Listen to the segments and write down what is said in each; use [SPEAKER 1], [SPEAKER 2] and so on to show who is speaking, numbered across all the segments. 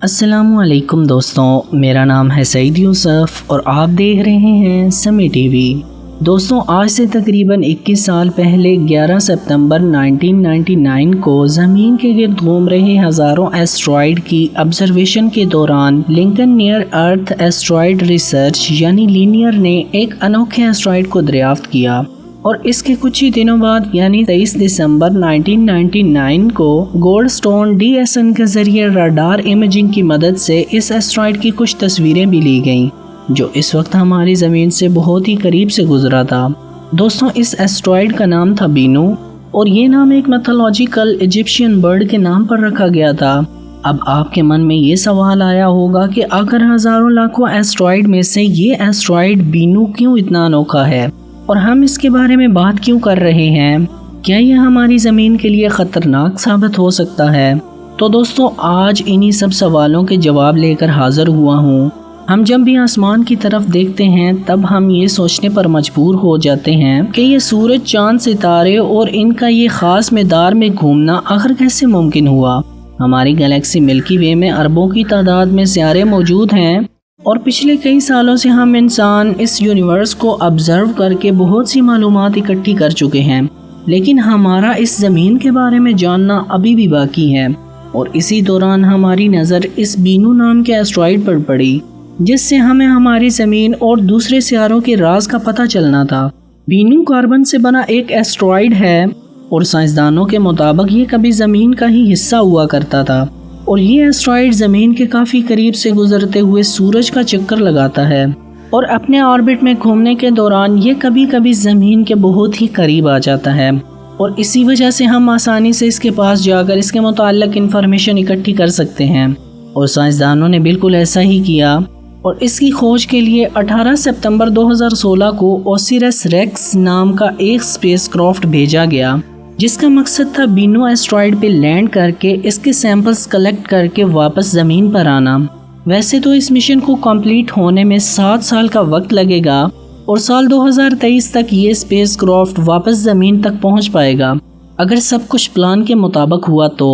[SPEAKER 1] السلام علیکم دوستوں، میرا نام ہے سعید یوسف اور آپ دیکھ رہے ہیں سمی ٹی وی۔ دوستوں، آج سے تقریباً 21 سال پہلے 11 ستمبر 1999 کو زمین کے گرد گھوم رہے ہزاروں ایسٹرائیڈ کی آبزرویشن کے دوران لنکن نیئر ارتھ ایسٹرائیڈ ریسرچ یعنی لینئر نے ایک انوکھے ایسٹرائیڈ کو دریافت کیا، اور اس کے کچھ ہی دنوں بعد یعنی 23 دسمبر 1999 کو Goldstone D S N کے ذریعے راڈار امیجنگ کی مدد سے اس ایسٹرائیڈ کی کچھ تصویریں بھی لی گئیں جو اس وقت ہماری زمین سے بہت ہی قریب سے گزرا تھا۔ دوستوں، اس ایسٹرائیڈ کا نام تھا بینو، اور یہ نام ایک میتھولوجیکل ایجپشین برڈ کے نام پر رکھا گیا تھا۔ اب آپ کے من میں یہ سوال آیا ہوگا کہ اگر ہزاروں لاکھوں ایسٹرائیڈ میں سے یہ ایسٹرائیڈ بینو کیوں اتنا انوکھا ہے اور ہم اس کے بارے میں بات کیوں کر رہے ہیں؟ کیا یہ ہماری زمین کے لیے خطرناک ثابت ہو سکتا ہے؟ تو دوستوں، آج انہی سب سوالوں کے جواب لے کر حاضر ہوا ہوں۔ ہم جب بھی آسمان کی طرف دیکھتے ہیں تب ہم یہ سوچنے پر مجبور ہو جاتے ہیں کہ یہ سورج، چاند، ستارے اور ان کا یہ خاص مدار میں گھومنا آخر کیسے ممکن ہوا؟ ہماری گلیکسی ملکی وے میں اربوں کی تعداد میں سیارے موجود ہیں، اور پچھلے کئی سالوں سے ہم انسان اس یونیورس کو آبزرو کر کے بہت سی معلومات اکٹھی کر چکے ہیں، لیکن ہمارا اس زمین کے بارے میں جاننا ابھی بھی باقی ہے۔ اور اسی دوران ہماری نظر اس بینو نام کے ایسٹرائیڈ پر پڑی، جس سے ہمیں ہماری زمین اور دوسرے سیاروں کے راز کا پتہ چلنا تھا۔ بینو کاربن سے بنا ایک ایسٹرائیڈ ہے، اور سائنسدانوں کے مطابق یہ کبھی زمین کا ہی حصہ ہوا کرتا تھا، اور یہ ایسٹرائیڈ زمین کے کافی قریب سے گزرتے ہوئے سورج کا چکر لگاتا ہے، اور اپنے آربٹ میں گھومنے کے دوران یہ کبھی کبھی زمین کے بہت ہی قریب آ جاتا ہے، اور اسی وجہ سے ہم آسانی سے اس کے پاس جا کر اس کے متعلق انفارمیشن اکٹھی کر سکتے ہیں۔ اور سائنسدانوں نے بالکل ایسا ہی کیا، اور اس کی کھوج کے لیے 18 ستمبر 2016 کو OSIRIS-REx نام کا ایک اسپیس کرافٹ بھیجا گیا، جس کا مقصد تھا بینو ایسٹرائیڈ پہ لینڈ کر کے اس کے سیمپلز کلیکٹ کر کے واپس زمین پر آنا۔ ویسے تو اس مشن کو کمپلیٹ ہونے میں 7 سال کا وقت لگے گا، اور سال 2023 تک یہ اسپیس کرافٹ واپس زمین تک پہنچ پائے گا اگر سب کچھ پلان کے مطابق ہوا تو۔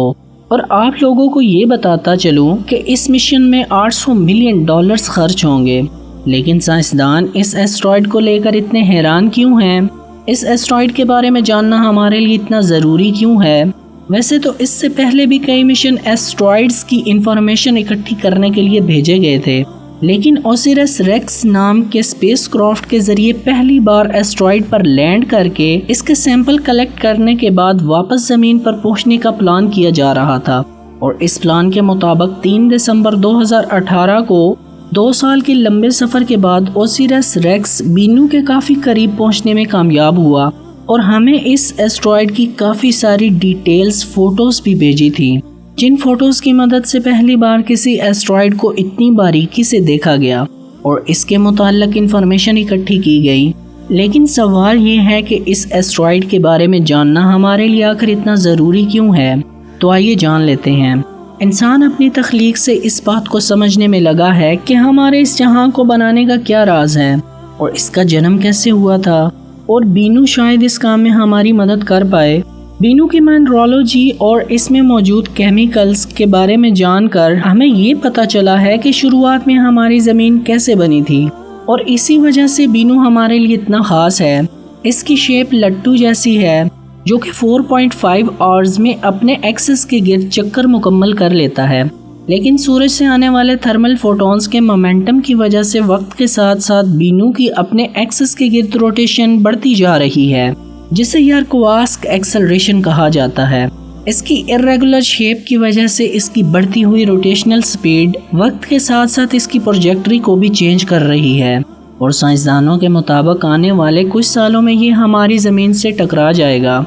[SPEAKER 1] اور آپ لوگوں کو یہ بتاتا چلوں کہ اس مشن میں $800 ملین خرچ ہوں گے، لیکن سائنسدان اس ایسٹرائیڈ کو لے کر اتنے حیران کیوں ہیں؟ اس ایسٹرائیڈ کے بارے میں جاننا ہمارے لیے اتنا ضروری کیوں ہے؟ ویسے تو اس سے پہلے بھی کئی مشن ایسٹرائیڈز کی انفارمیشن اکٹھی کرنے کے لیے بھیجے گئے تھے، لیکن OSIRIS-REx نام کے اسپیس کرافٹ کے ذریعے پہلی بار ایسٹرائیڈ پر لینڈ کر کے اس کے سیمپل کلیکٹ کرنے کے بعد واپس زمین پر پہنچنے کا پلان کیا جا رہا تھا، اور اس پلان کے مطابق 3 دسمبر 2018 کو 2 سال کے لمبے سفر کے بعد OSIRIS-REx بینو کے کافی قریب پہنچنے میں کامیاب ہوا، اور ہمیں اس ایسٹرائیڈ کی کافی ساری ڈیٹیلز فوٹوز بھی بھیجی تھی، جن فوٹوز کی مدد سے پہلی بار کسی ایسٹرائیڈ کو اتنی باریکی سے دیکھا گیا اور اس کے متعلق انفارمیشن اکٹھی کی گئی۔ لیکن سوال یہ ہے کہ اس ایسٹرائیڈ کے بارے میں جاننا ہمارے لیے آخر اتنا ضروری کیوں ہے؟ تو آئیے جان لیتے ہیں۔ انسان اپنی تخلیق سے اس بات کو سمجھنے میں لگا ہے کہ ہمارے اس جہاں کو بنانے کا کیا راز ہے، اور اس کا جنم کیسے ہوا تھا، اور بینو شاید اس کام میں ہماری مدد کر پائے۔ بینو کی مائنرالوجی اور اس میں موجود کیمیکلز کے بارے میں جان کر ہمیں یہ پتہ چلا ہے کہ شروعات میں ہماری زمین کیسے بنی تھی، اور اسی وجہ سے بینو ہمارے لیے اتنا خاص ہے۔ اس کی شیپ لٹو جیسی ہے، جو کہ 4.5 آورز میں اپنے ایکسس کے گرد چکر مکمل کر لیتا ہے، لیکن سورج سے آنے والے تھرمل فوٹونز کے مومنٹم کی وجہ سے وقت کے ساتھ ساتھ بینو کی اپنے ایکسس کے گرد روٹیشن بڑھتی جا رہی ہے، جسے یارکواسک ایکسلریشن کہا جاتا ہے۔ اس کی irregular شیپ کی وجہ سے اس کی بڑھتی ہوئی روٹیشنل سپیڈ وقت کے ساتھ ساتھ اس کی پروجیکٹری کو بھی چینج کر رہی ہے، اور سائنسدانوں کے مطابق آنے والے کچھ سالوں میں یہ ہماری زمین سے ٹکرا جائے گا۔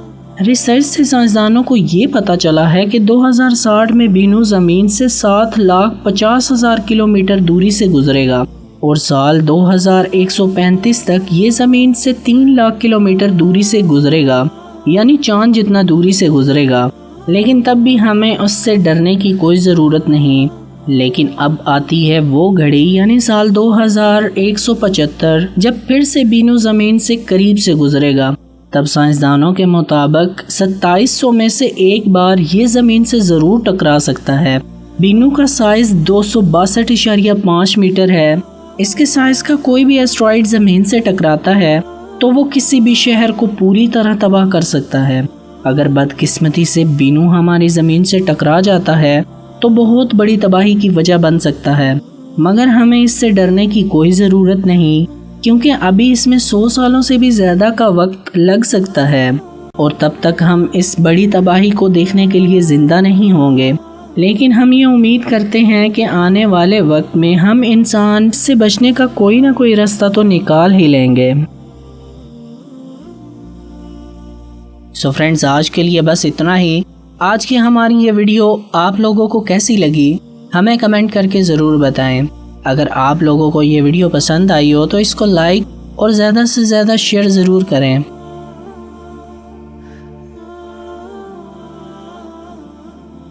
[SPEAKER 1] ریسرچ سے سائنسدانوں کو یہ پتہ چلا ہے کہ 2060 میں بینو زمین سے 7,50,000 کلومیٹر دوری سے گزرے گا، اور سال 2135 تک یہ زمین سے 3,00,000 کلومیٹر دوری سے گزرے گا، یعنی چاند جتنا دوری سے گزرے گا۔ لیکن تب بھی ہمیں اس سے ڈرنے کی کوئی ضرورت نہیں۔ لیکن اب آتی ہے وہ گھڑی، یعنی سال 2175، جب پھر سے بینو زمین سے قریب سے گزرے گا۔ تب سائنسدانوں کے مطابق 2700 میں سے ایک بار یہ زمین سے ضرور ٹکرا سکتا ہے، بینو کا سائز 262.5 میٹر ہے۔ اس کے سائز کا کوئی بھی ایسٹرائڈ زمین سے ٹکراتا ہے تو وہ کسی بھی شہر کو پوری طرح تباہ کر سکتا ہے۔ اگر بدقسمتی سے بینو ہماری زمین سے ٹکرا جاتا ہے تو بہت بڑی تباہی کی وجہ بن سکتا ہے، مگر ہمیں اس سے ڈرنے کی کوئی ضرورت نہیں، کیونکہ ابھی اس میں 100 سالوں سے بھی زیادہ کا وقت لگ سکتا ہے اور تب تک ہم اس بڑی تباہی کو دیکھنے کے لیے زندہ نہیں ہوں گے۔ لیکن ہم یہ امید کرتے ہیں کہ آنے والے وقت میں ہم انسان سے بچنے کا کوئی نہ کوئی راستہ تو نکال ہی لیں گے۔ سو فرینڈز، آج کے لیے بس اتنا ہی۔ آج کی ہماری یہ ویڈیو آپ لوگوں کو کیسی لگی ہمیں کمنٹ کر کے ضرور بتائیں۔ اگر آپ لوگوں کو یہ ویڈیو پسند آئی ہو تو اس کو لائک اور زیادہ سے زیادہ شیئر ضرور کریں۔